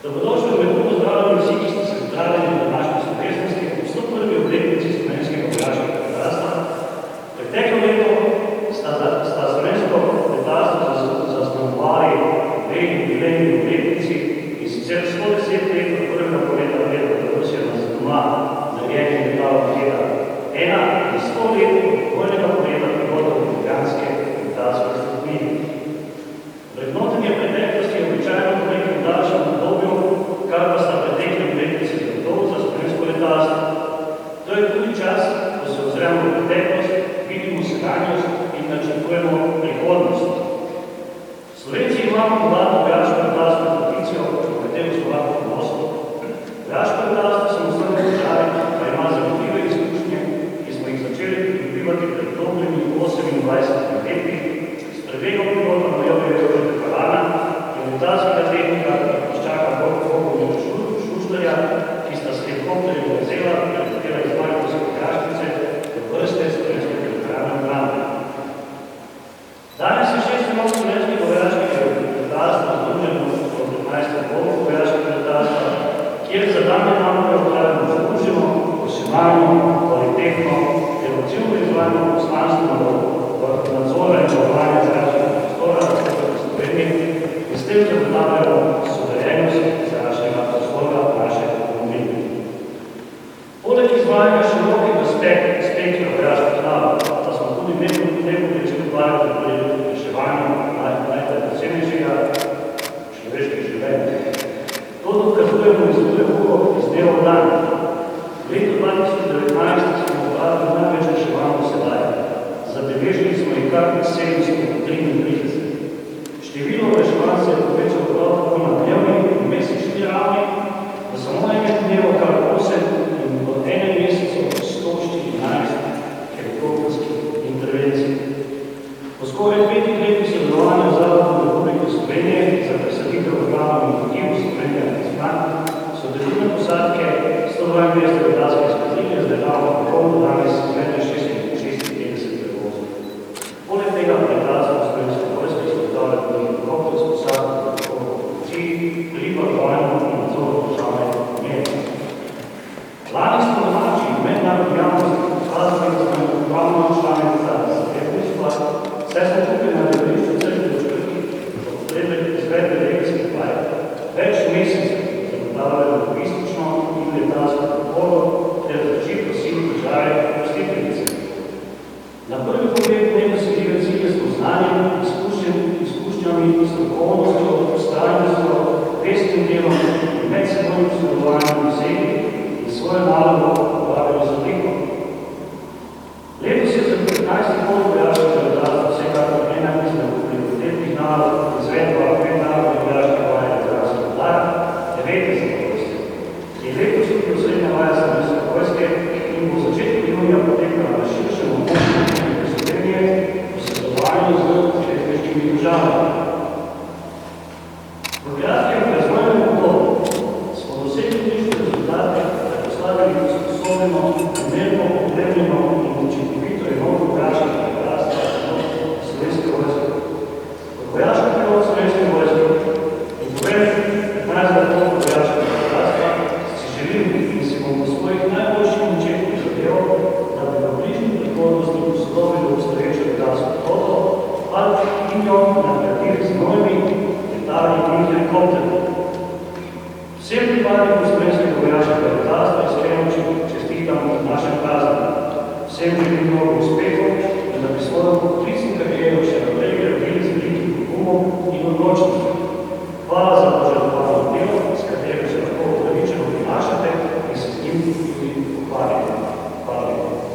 Dobrodošli v lepo pozdravljeni vsi, ki ste se zdravi na današnji slovesnosti ob 101. obletnici slovenskega vojaškega letalstva. Preteklo leto sta slovensko letalstvo zaznamovali dve jubilejni obletnici, in sicer 110 let od prvega poleta leta, da Rusija nas doma narejenim letalom leta 1 in 100 let od vojnega poleta pilotov ljubljanske letalske satelite. Vrednotenje preteklosti je običajno v nekem daljšem obdobju, kar pa sta pretekli obletnici zagotovo za slovensko letalstvo. To je tudi čas, ko se ozremo v preteklost, vidimo sedanjost in načrtujemo prihodnost. Slovenci imamo mlado vojaško letalsko tradicijo, v katero so lahko ponosni. Vojaško letalstvo samostojne države pa ima zagotljive izkušnje, ki smo jih začeli pridobivati pred dobrimi 28 leti, s prebegom pilota majorja Kalana in letalskega tehnika, ki nas čaka Bogomir Šuštarja, ki sta s helikopterjem Gazela preletela iz Mariborske vojašnice do vrste slovenskega veterana Branda. Danes je 6 enot slovenskega vojaškega letalstva združeno od 15. volk vojaškega letalstva, kjer za dane naloge opravljamo združeno, profesionalno, kvalitetno ter odzivno izvajamo poslanstvo nadzora in varovanja zračnega prostora Republike Slovenije in s tem zagotavljamo suverenost zračnega prostora naše domovine. Poleg izvajanja širokega spektra vojaških nalog, pa smo tudi nepoprečno ukvarjali pri reševanju najdragocenejšega človeških življenj. To dokazujemo iz druge uro iz dneva v dan. V letu 2019 smo upravili največ reševanj do sedaj. Zabeležili smo jih kar 733. Število reševanj se je povečalo prav tako na dnevni in mesečni ravni, da samo enem dnevu kar 8 in v enem mesecu 114 helikopterskih intervencij. Po skoraj 5 letih sodelovanja v Zavodu Republike Slovenije za presaditev programov in motiv Slovenija Tisman so dežurne posadke 122 letalske izkazine z letalom Vrhovno danes izvedle 56 prevozov. Poleg tega letalstvo slovenske vojske zagotavlja tudi helikopter s posadko za Vrhovno policiji, pri varovanju in nadzoru državne meje. Lani smo domači in mednarodni javnosti pokazali, da smo pravna članica zavezništva, saj smo tukaj na letališču Crni Dočrki za potrebe izvedbe regijskih vaj več mesecev zagotavljajo logistično in letalsko podporo ter zaščito sil države gostiteljice. Na prvi pogled nedosegljive cilje smo znanjem, izkušnjami, strokovnostjo, vztrajnostjo, resnim delom in medsebojnim sodelovanjem dosegli in svojo nalogo obavljali z odliko. Letos je za 15. volk vojaškega letalstva vsekakor ena izmed prioritetnih nalog izvedba mednarodne vojaške vaje letalskega vlara, 9. zapovrstja. In letos tudi osrednja vaja slovenske vojske in bo v začetku junija potekala na širšem območju Republike Slovenije v sodelovanju z šestmeškimi državami. V kratkem razvojnem obdobju smo dosegli ključne rezultate, da postavili usposobljeno, primerno, opremljeno in učinkovito enoto vojaškega letalstva slovenske vojske. Kot vojaški pilot slovenske vojske in poveljnik 15. volk vojaškega letalstva si želim in si bom po svojih najboljših močeh prizadeval, da bi v bližnji prihodnosti posodobili obstoječo letalsko floto ali in jo nadgradili z novimi letali in helikopterji. Vsem pripadnikom slovenskega vojaškega letalstva iskreno čestitam našem prazniku. Vsem želim mnogo uspehov in da bi svojo